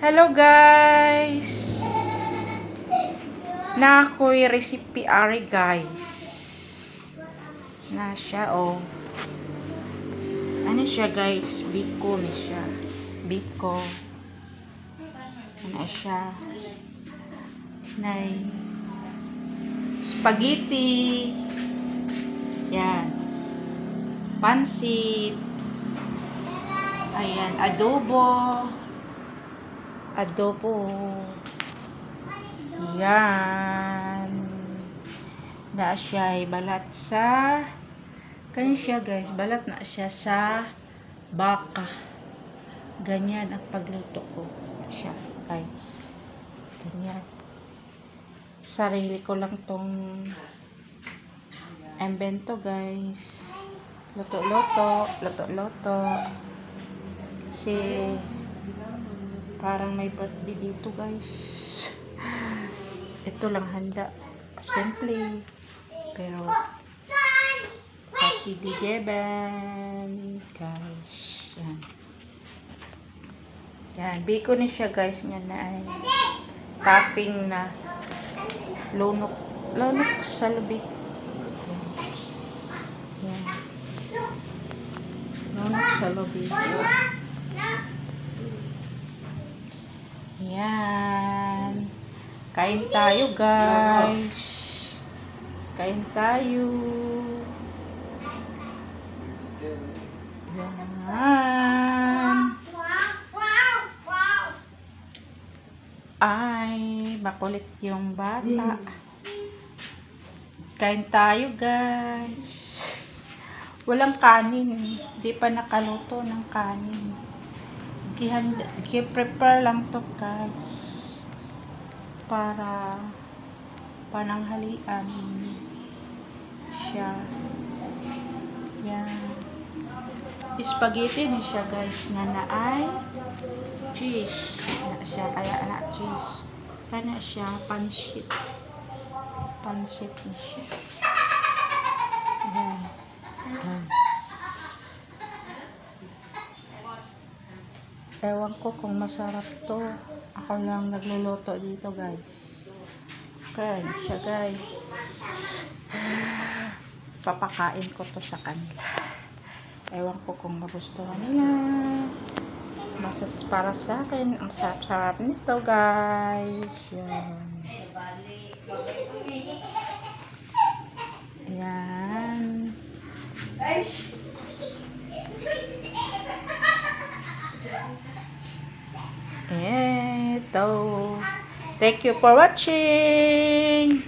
Hello guys! Na ako'y recipe ari guys. Na siya oh. Ano siya guys? Biko na siya. Biko. Ano siya? Nay spaghetti. Yan. Pansit. Ayan, adobo. Yan. Na siya ay balat sa kani siya guys, balat na siya sa baka. Ganyan ang pagluto ko. Siya guys. Ganyan. Sarili ko lang tong invento guys. Luto-luto. Kasi parang may birthday dito guys. Ito lang handa. Simple. Pero happy digeban guys. Yan. Yan. Biko na siya guys. Yan na ay topping na lunok sa lubi. Yan. Lunok sa lubi. Yan. Kain tayo guys. Kain tayo. Yan. Ay, makulit yung bata. Kain tayo guys. Walang kanin. Hindi pa nakaluto ng kanin. I-prepare lang to guys. Para pananghalian siya. Yan. Spaghetti ni siya guys. Nga na ay cheese. Na siya. Kaya na cheese. Kaya na siya pansit. Pansit ni siya. Yan. Yan. Ewan ko kung masarap to. Ako lang nagluluto dito guys. Okay, siya guys. Papakain ko to sa kanila. Ewan ko kung magustuhan nila. Para sa akin, ang sarap-sarap nito guys. Yan. Yan. Eto. Thank you for watching.